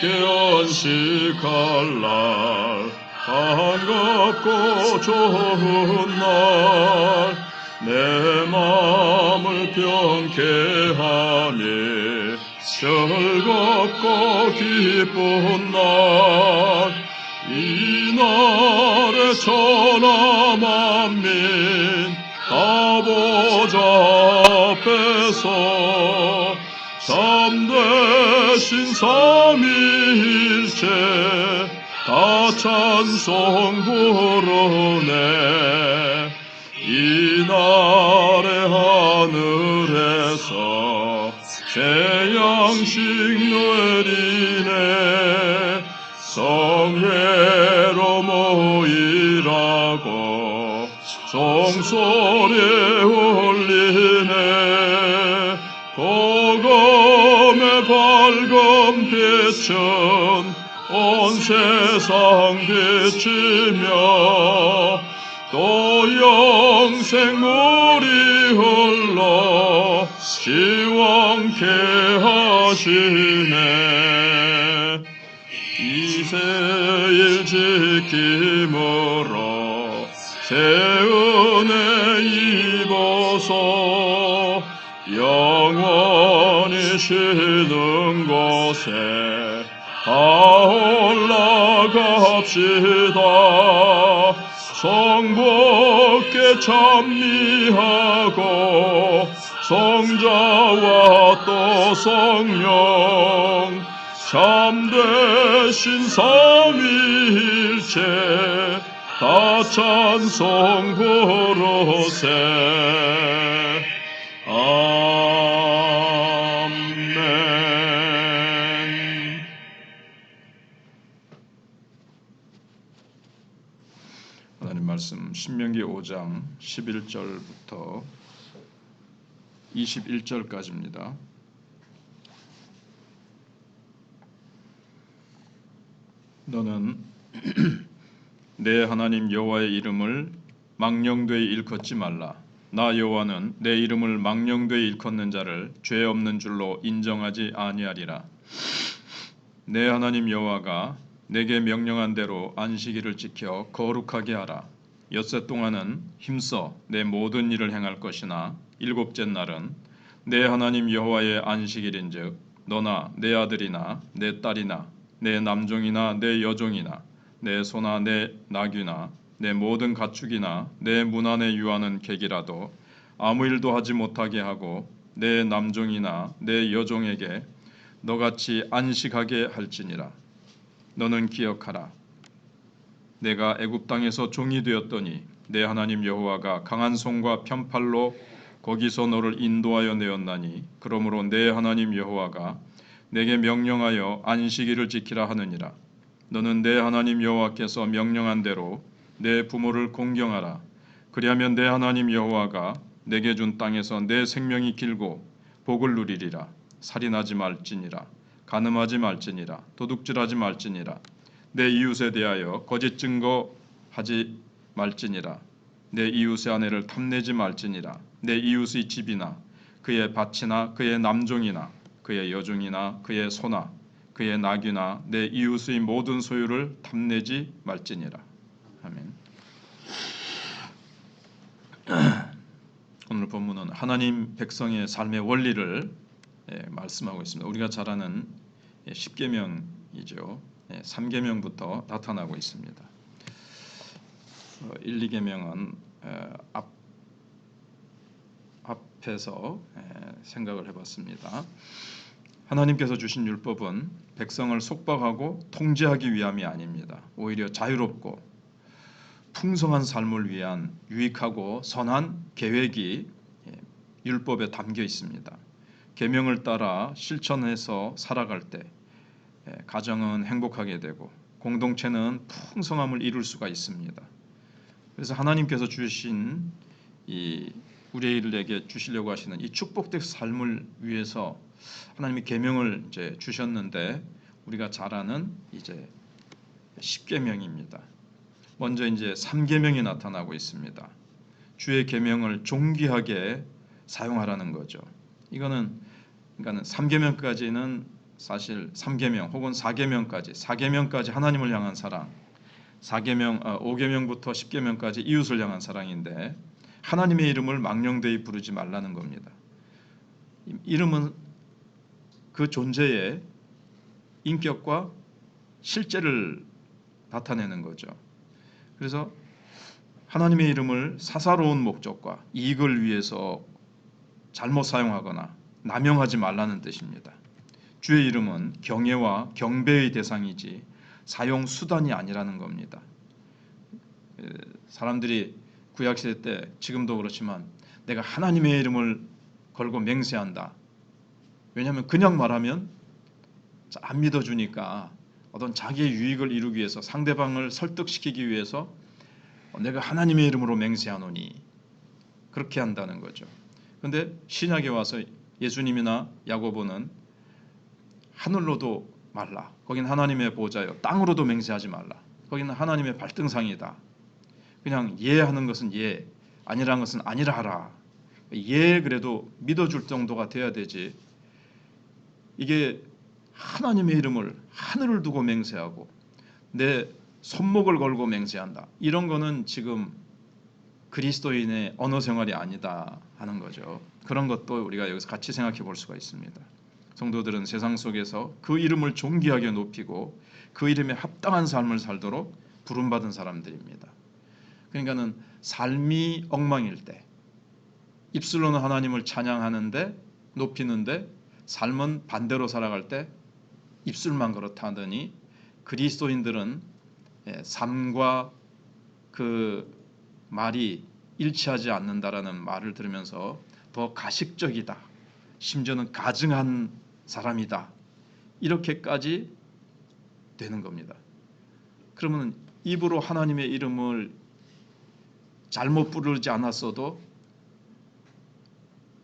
안식할 날, 반갑고 좋은 날, 내 마음을 병쾌하니 즐겁고 기쁜 날, 이날에 천하 만민 다 보좌 앞에서 참되신 삼위일체 다 찬송 부르네. 이날에 하늘에서 새 양식 누리네. 성회로 모이라고 종소리 울리네. 복음의 밝은 빛은 온 세상 비치며 또 영생 물이 흘러 시원케 하시네. 이세일 지킴으로 새 은혜 입어서 영원히 쉬는 곳에 다 올라갑시다. 성부께 찬미하고 성자와 또 성령 참되신 삼위일체 다 찬송 부르세. 아멘. 하나님 말씀 신명기 5장 11절부터 21절까지입니다. 너는 내 하나님 여호와의 이름을 망령되이 일컫지 말라. 나 여호와는 내 이름을 망령되이 일컫는 자를 죄 없는 줄로 인정하지 아니하리라. 내 하나님 여호와가 내게 명령한 대로 안식일을 지켜 거룩하게 하라. 엿새 동안은 힘써 내 모든 일을 행할 것이나 일곱째 날은 내 하나님 여호와의 안식일인즉 너나 내 아들이나 내 딸이나 내 남종이나 내 여종이나 내 소나 내 나귀나 내 모든 가축이나 내 문 안에 유하는 객이라도 아무 일도 하지 못하게 하고 내 남종이나 내 여종에게 너같이 안식하게 할지니라. 너는 기억하라. 내가 애굽 땅에서 종이 되었더니 내 하나님 여호와가 강한 손과 편팔로 거기서 너를 인도하여 내었나니 그러므로 내 하나님 여호와가 내게 명령하여 안식일을 지키라 하느니라. 너는 내 하나님 여호와께서 명령한 대로 내 부모를 공경하라. 그리하면 내 하나님 여호와가 내게 준 땅에서 내 생명이 길고 복을 누리리라. 살인하지 말지니라. 간음하지 말지니라. 도둑질하지 말지니라. 내 이웃에 대하여 거짓 증거하지 말지니라. 내 이웃의 아내를 탐내지 말지니라. 내 이웃의 집이나 그의 밭이나 그의 남종이나 그의 여종이나 그의 소나 그의 나귀나 내 이웃의 모든 소유를 탐내지 말지니라. 아멘. 오늘 본문은 하나님 백성의 삶의 원리를 말씀하고 있습니다. 우리가 잘 아는 10계명이죠. 3계명부터 나타나고 있습니다. 1, 2계명은 앞에서 생각을 해봤습니다. 하나님께서 주신 율법은 백성을 속박하고 통제하기 위함이 아닙니다. 오히려 자유롭고 풍성한 삶을 위한 유익하고 선한 계획이 율법에 담겨 있습니다. 계명을 따라 실천해서 살아갈 때 가정은 행복하게 되고 공동체는 풍성함을 이룰 수가 있습니다. 그래서 하나님께서 주신 우리에게 주시려고 하시는 이 축복된 삶을 위해서 하나님이 계명을 이제 주셨는데 우리가 잘 아는 이제 10계명입니다. 먼저 이제 3계명이 나타나고 있습니다. 주의 계명을 존귀하게 사용하라는 거죠. 이거는 그러니까 3계명까지는 사실 3계명 혹은 4계명까지 하나님을 향한 사랑, 5계명부터 10계명까지 이웃을 향한 사랑인데 하나님의 이름을 망령되이 부르지 말라는 겁니다. 이름은 그 존재의 인격과 실제를 나타내는 거죠. 그래서 하나님의 이름을 사사로운 목적과 이익을 위해서 잘못 사용하거나 남용하지 말라는 뜻입니다. 주의 이름은 경외와 경배의 대상이지 사용 수단이 아니라는 겁니다. 사람들이 구약시대 때 지금도 그렇지만 내가 하나님의 이름을 걸고 맹세한다. 왜냐하면 그냥 말하면 안 믿어주니까 어떤 자기의 유익을 이루기 위해서 상대방을 설득시키기 위해서 내가 하나님의 이름으로 맹세하노니 그렇게 한다는 거죠. 그런데 신약에 와서 예수님이나 야고보는 하늘로도 말라. 거긴 하나님의 보좌요. 땅으로도 맹세하지 말라. 거기는 하나님의 발등상이다. 그냥 예 하는 것은 예, 아니라는 것은 아니라 하라. 예 그래도 믿어줄 정도가 돼야 되지. 이게 하나님의 이름을 하늘을 두고 맹세하고 내 손목을 걸고 맹세한다. 이런 거는 지금 그리스도인의 언어 생활이 아니다 하는 거죠. 그런 것도 우리가 여기서 같이 생각해 볼 수가 있습니다. 성도들은 세상 속에서 그 이름을 존귀하게 높이고 그 이름에 합당한 삶을 살도록 부름받은 사람들입니다. 그러니까는 삶이 엉망일 때 입술로는 하나님을 찬양하는데 높이는데 삶은 반대로 살아갈 때 입술만 그렇다 하더니 그리스도인들은 삶과 그 말이 일치하지 않는다라는 말을 들으면서 더 가식적이다. 심지어는 가증한 사람이다. 이렇게까지 되는 겁니다. 그러면 입으로 하나님의 이름을 잘못 부르지 않았어도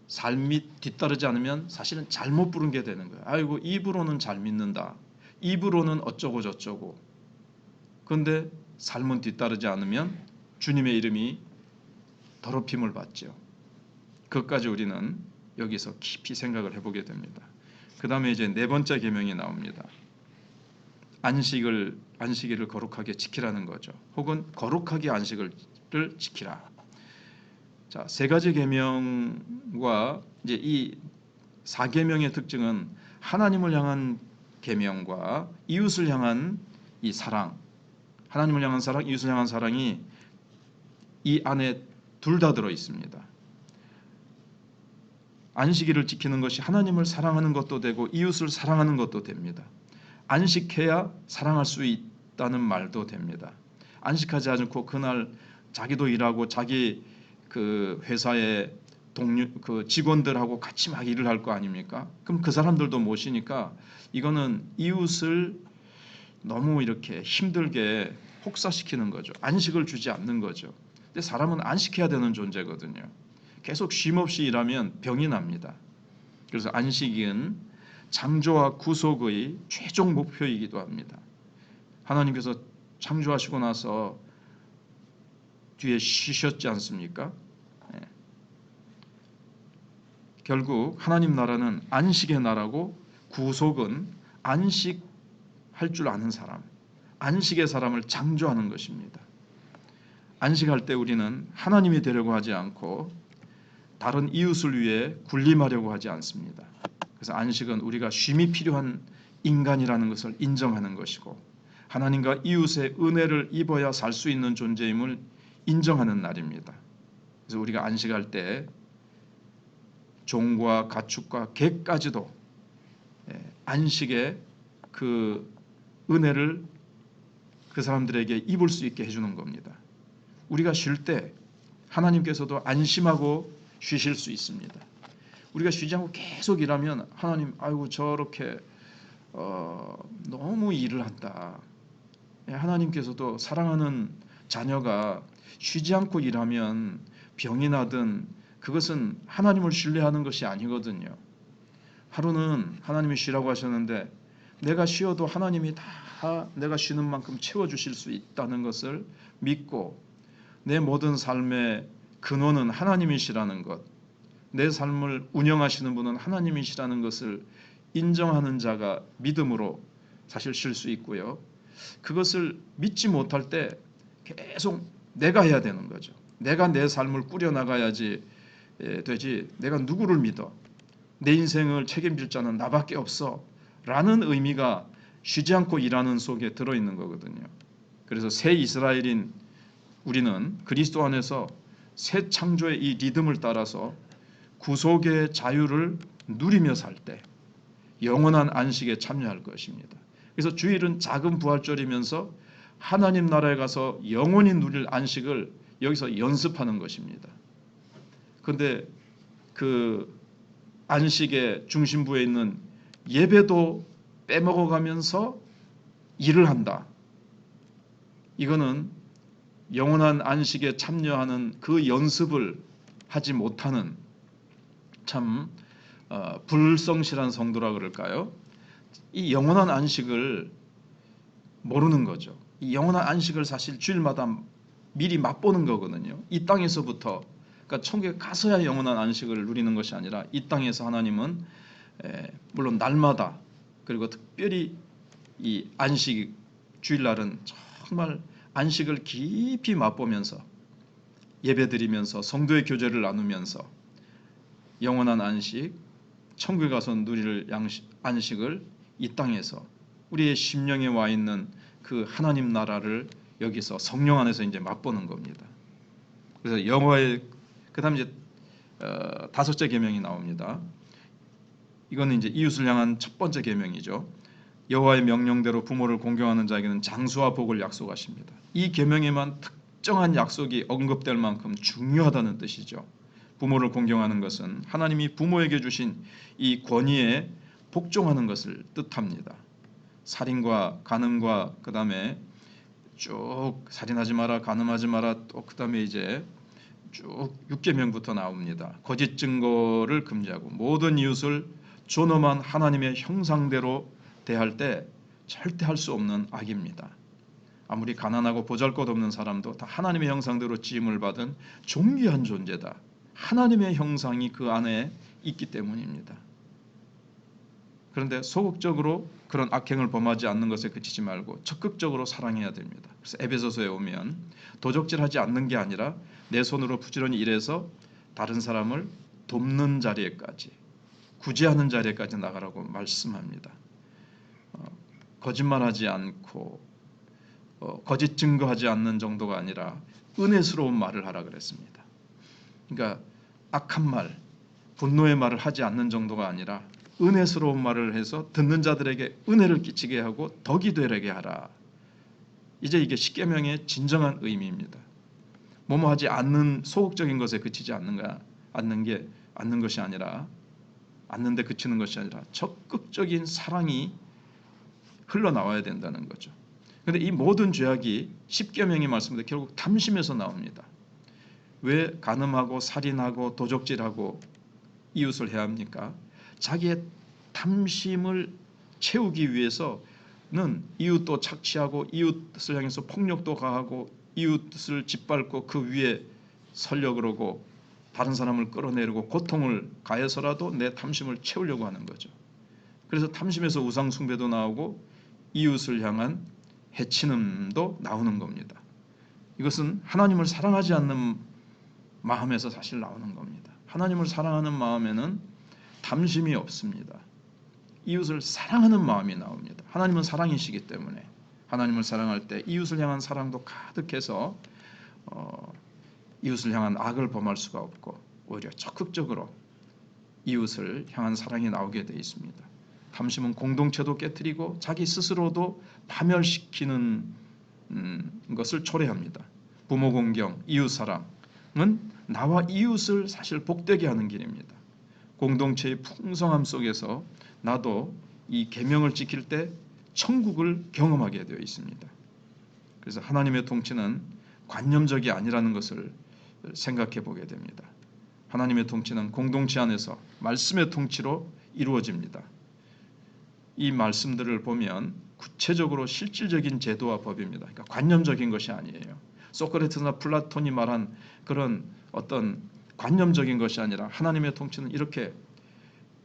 삶이 뒤따르지 않으면 사실은 잘못 부른 게 되는 거예요. 아이고 입으로는 잘 믿는다. 입으로는 어쩌고 저쩌고. 그런데 삶은 뒤따르지 않으면 주님의 이름이 더럽힘을 받죠. 그것까지 우리는 여기서 깊이 생각을 해보게 됩니다. 그 다음에 이제 네 번째 계명이 나옵니다. 안식일을 거룩하게 지키라는 거죠. 혹은 거룩하게 안식을 지키라. 자, 세 가지 계명과 이제 이 4계명의 특징은 하나님을 향한 계명과 이웃을 향한 이 사랑, 하나님을 향한 사랑, 이웃을 향한 사랑이 이 안에 둘 다 들어 있습니다. 안식일을 지키는 것이 하나님을 사랑하는 것도 되고 이웃을 사랑하는 것도 됩니다. 안식해야 사랑할 수 있다는 말도 됩니다. 안식하지 않고 그날 자기도 일하고 자기 그 회사의 그 직원들하고 같이 막 일을 할 거 아닙니까? 그럼 그 사람들도 모시니까 이거는 이웃을 너무 이렇게 힘들게 혹사시키는 거죠. 안식을 주지 않는 거죠. 근데 사람은 안식해야 되는 존재거든요. 계속 쉼없이 일하면 병이 납니다. 그래서 안식은 창조와 구속의 최종 목표이기도 합니다. 하나님께서 창조하시고 나서 뒤에 쉬셨지 않습니까? 네. 결국 하나님 나라는 안식의 나라고 구속은 안식할 줄 아는 사람, 안식의 사람을 창조하는 것입니다. 안식할 때 우리는 하나님이 되려고 하지 않고 다른 이웃을 위해 군림하려고 하지 않습니다. 그래서 안식은 우리가 쉼이 필요한 인간이라는 것을 인정하는 것이고 하나님과 이웃의 은혜를 입어야 살 수 있는 존재임을 인정하는 날입니다. 그래서 우리가 안식할 때 종과 가축과 개까지도 안식의 그 은혜를 그 사람들에게 입을 수 있게 해주는 겁니다. 우리가 쉴 때 하나님께서도 안심하고 쉬실 수 있습니다. 우리가 쉬지 않고 계속 일하면 하나님 아이고 저렇게 너무 일을 한다. 하나님께서도 사랑하는 자녀가 쉬지 않고 일하면 병이 나든 그것은 하나님을 신뢰하는 것이 아니거든요. 하루는 하나님이 쉬라고 하셨는데 내가 쉬어도 하나님이 다 내가 쉬는 만큼 채워주실 수 있다는 것을 믿고 내 모든 삶의 근원은 하나님이시라는 것, 내 삶을 운영하시는 분은 하나님이시라는 것을 인정하는 자가 믿음으로 사실 쉴 수 있고요. 그것을 믿지 못할 때 계속 내가 해야 되는 거죠. 내가 내 삶을 꾸려나가야지 되지, 내가 누구를 믿어, 내 인생을 책임질 자는 나밖에 없어 라는 의미가 쉬지 않고 일하는 속에 들어있는 거거든요. 그래서 새 이스라엘인 우리는 그리스도 안에서 새 창조의 이 리듬을 따라서 구속의 자유를 누리며 살 때 영원한 안식에 참여할 것입니다. 그래서 주일은 작은 부활절이면서 하나님 나라에 가서 영원히 누릴 안식을 여기서 연습하는 것입니다. 그런데 그 안식의 중심부에 있는 예배도 빼먹어가면서 일을 한다. 이거는 영원한 안식에 참여하는 그 연습을 하지 못하는 참 불성실한 성도라 그럴까요? 이 영원한 안식을 모르는 거죠. 이 영원한 안식을 사실 주일마다 미리 맛보는 거거든요. 이 땅에서부터, 그러니까 천국에 가서야 영원한 안식을 누리는 것이 아니라 이 땅에서 하나님은 물론 날마다, 그리고 특별히 이 안식 주일날은 정말 안식을 깊이 맛보면서 예배드리면서 성도의 교제를 나누면서 영원한 안식, 천국에 가서 누릴 안식을 이 땅에서 우리의 심령에 와 있는 그 하나님 나라를 여기서 성령 안에서 이제 맛보는 겁니다. 그래서 영어의 그다음 이제 다섯째 계명이 나옵니다. 이거는 이제 이웃을 향한 첫 번째 계명이죠. 여호와의 명령대로 부모를 공경하는 자에게는 장수와 복을 약속하십니다. 이 계명에만 특정한 약속이 언급될 만큼 중요하다는 뜻이죠. 부모를 공경하는 것은 하나님이 부모에게 주신 이 권위에 복종하는 것을 뜻합니다. 살인과 간음과 그다음에 쭉 살인하지 마라, 간음하지 마라, 또 그다음에 이제 쭉 6계명부터 나옵니다. 거짓 증거를 금지하고 모든 이웃을 존엄한 하나님의 형상대로 대할 때 절대 할 수 없는 악입니다. 아무리 가난하고 보잘것없는 사람도 다 하나님의 형상대로 지음을 받은 존귀한 존재다. 하나님의 형상이 그 안에 있기 때문입니다. 그런데 소극적으로 그런 악행을 범하지 않는 것에 그치지 말고 적극적으로 사랑해야 됩니다. 그래서 에베소서에 오면 도적질하지 않는 게 아니라 내 손으로 부지런히 일해서 다른 사람을 돕는 자리에까지, 구제하는 자리에까지 나가라고 말씀합니다. 거짓말하지 않고 거짓 증거하지 않는 정도가 아니라 은혜스러운 말을 하라 그랬습니다. 그러니까 악한 말, 분노의 말을 하지 않는 정도가 아니라 은혜스러운 말을 해서 듣는 자들에게 은혜를 끼치게 하고 덕이 되게 하라. 이제 이게 십계명의 진정한 의미입니다. 뭐뭐 하지 않는 소극적인 것에 그치지 않는 것이 아니라, 않는데 그치는 것이 아니라 적극적인 사랑이 흘러나와야 된다는 거죠. 그런데 이 모든 죄악이 십계명의 말씀인데 결국 탐심에서 나옵니다. 왜 간음하고 살인하고 도적질하고 이웃을 해야 합니까? 자기의 탐심을 채우기 위해서는 이웃도 착취하고 이웃을 향해서 폭력도 가하고 이웃을 짓밟고 그 위에 서려 그러고 다른 사람을 끌어내리고 고통을 가해서라도 내 탐심을 채우려고 하는 거죠. 그래서 탐심에서 우상 숭배도 나오고 이웃을 향한 해치는도 나오는 겁니다. 이것은 하나님을 사랑하지 않는 마음에서 사실 나오는 겁니다. 하나님을 사랑하는 마음에는 탐심이 없습니다. 이웃을 사랑하는 마음이 나옵니다. 하나님은 사랑이시기 때문에 하나님을 사랑할 때 이웃을 향한 사랑도 가득해서 이웃을 향한 악을 범할 수가 없고 오히려 적극적으로 이웃을 향한 사랑이 나오게 되어 있습니다. 탐심은 공동체도 깨트리고 자기 스스로도 파멸시키는 것을 초래합니다. 부모 공경, 이웃 사랑은 나와 이웃을 사실 복되게 하는 길입니다. 공동체의 풍성함 속에서 나도 이 계명을 지킬 때 천국을 경험하게 되어 있습니다. 그래서 하나님의 통치는 관념적이 아니라는 것을 생각해 보게 됩니다. 하나님의 통치는 공동체 안에서 말씀의 통치로 이루어집니다. 이 말씀들을 보면 구체적으로 실질적인 제도와 법입니다. 그러니까 관념적인 것이 아니에요. 소크라테스나 플라톤이 말한 그런 어떤 관념적인 것이 아니라 하나님의 통치는 이렇게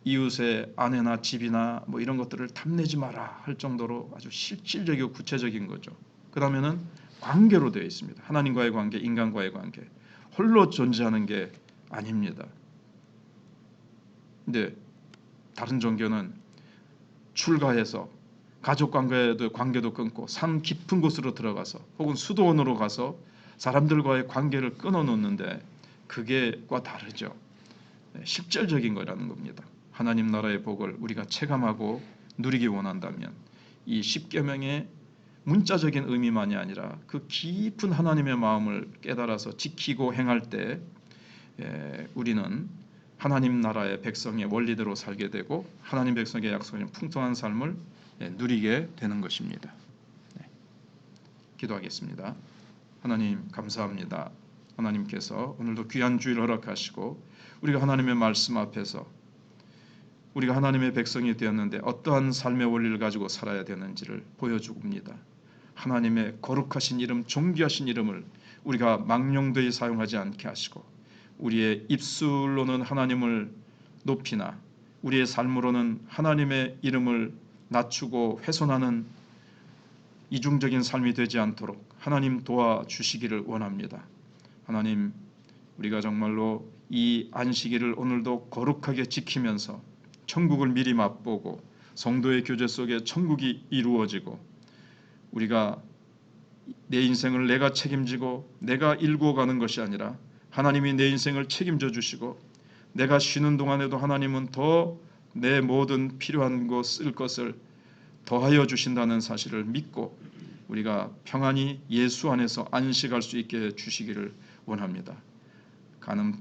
이웃의 아내나 집이나 뭐 이런 것들을 탐내지 마라 할 정도로 아주 실질적이고 구체적인 거죠. 그다음에는 관계로 되어 있습니다. 하나님과의 관계, 인간과의 관계. 홀로 존재하는 게 아닙니다. 근데 다른 종교는 출가해서 가족 관계도 끊고 산 깊은 곳으로 들어가서 혹은 수도원으로 가서 사람들과의 관계를 끊어놓는데 그게과 다르죠. 실질적인 거라는 겁니다. 하나님 나라의 복을 우리가 체감하고 누리기 원한다면 이 십계명의 문자적인 의미만이 아니라 그 깊은 하나님의 마음을 깨달아서 지키고 행할 때 우리는 하나님 나라의 백성의 원리대로 살게 되고 하나님 백성의 약속인 풍성한 삶을 누리게 되는 것입니다. 기도하겠습니다. 하나님 감사합니다. 하나님께서 오늘도 귀한 주일 허락하시고 우리가 하나님의 말씀 앞에서 우리가 하나님의 백성이 되었는데 어떠한 삶의 원리를 가지고 살아야 되는지를 보여주옵니다. 하나님의 거룩하신 이름, 존귀하신 이름을 우리가 망령되이 사용하지 않게 하시고 우리의 입술로는 하나님을 높이나 우리의 삶으로는 하나님의 이름을 낮추고 훼손하는 이중적인 삶이 되지 않도록 하나님 도와주시기를 원합니다. 하나님, 우리가 정말로 이 안식일을 오늘도 거룩하게 지키면서 천국을 미리 맛보고 성도의 교제 속에 천국이 이루어지고 우리가 내 인생을 내가 책임지고 내가 일구어 가는 것이 아니라 하나님이 내 인생을 책임져 주시고 내가 쉬는 동안에도 하나님은 더 내 모든 필요한 것 쓸 것을 더하여 주신다는 사실을 믿고 우리가 평안히 예수 안에서 안식할 수 있게 주시기를 원합니다. 간음,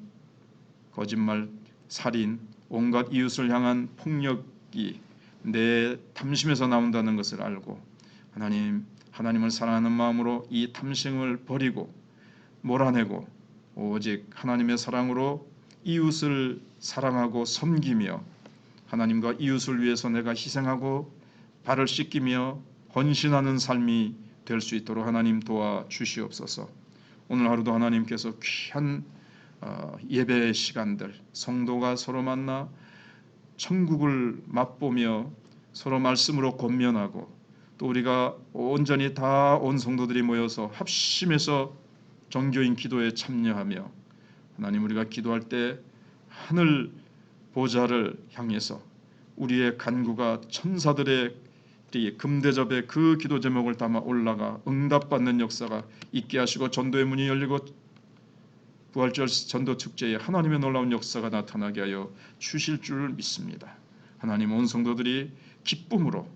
거짓말, 살인, 온갖 이웃을 향한 폭력이 내 탐심에서 나온다는 것을 알고 하나님을 사랑하는 마음으로 이 탐심을 버리고 몰아내고 오직 하나님의 사랑으로 이웃을 사랑하고 섬기며 하나님과 이웃을 위해서 내가 희생하고 발을 씻기며 헌신하는 삶이 될 수 있도록 하나님 도와주시옵소서. 오늘 하루도 하나님께서 귀한 예배의 시간들 성도가 서로 만나 천국을 맛보며 서로 말씀으로 권면하고 또 우리가 온전히 다 온 성도들이 모여서 합심해서 정교인 기도에 참여하며 하나님 우리가 기도할 때 하늘 보좌를 향해서 우리의 간구가 천사들의 금대접에 그 기도 제목을 담아 올라가 응답받는 역사가 있게 하시고 전도의 문이 열리고 부활절 전도 축제에 하나님의 놀라운 역사가 나타나게 하여 주실 줄 믿습니다. 하나님 온 성도들이 기쁨으로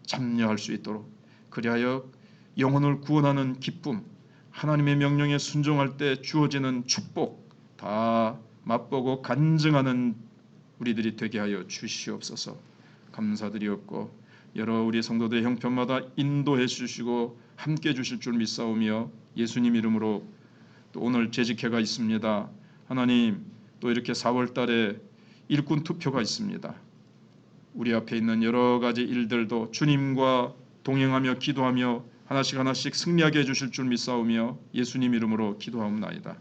참여할 수 있도록 그리하여 영혼을 구원하는 기쁨 하나님의 명령에 순종할 때 주어지는 축복 다 맛보고 간증하는 우리들이 되게 하여 주시옵소서. 감사드리옵고 여러 우리 성도들의 형편마다 인도해 주시고 함께 주실 줄 믿사오며 예수님 이름으로 또 오늘 재직회가 있습니다. 하나님 또 이렇게 4월 달에 일꾼 투표가 있습니다. 우리 앞에 있는 여러 가지 일들도 주님과 동행하며 기도하며 하나씩 승리하게 해주실 줄 믿사오며 예수님 이름으로 기도하옵나이다.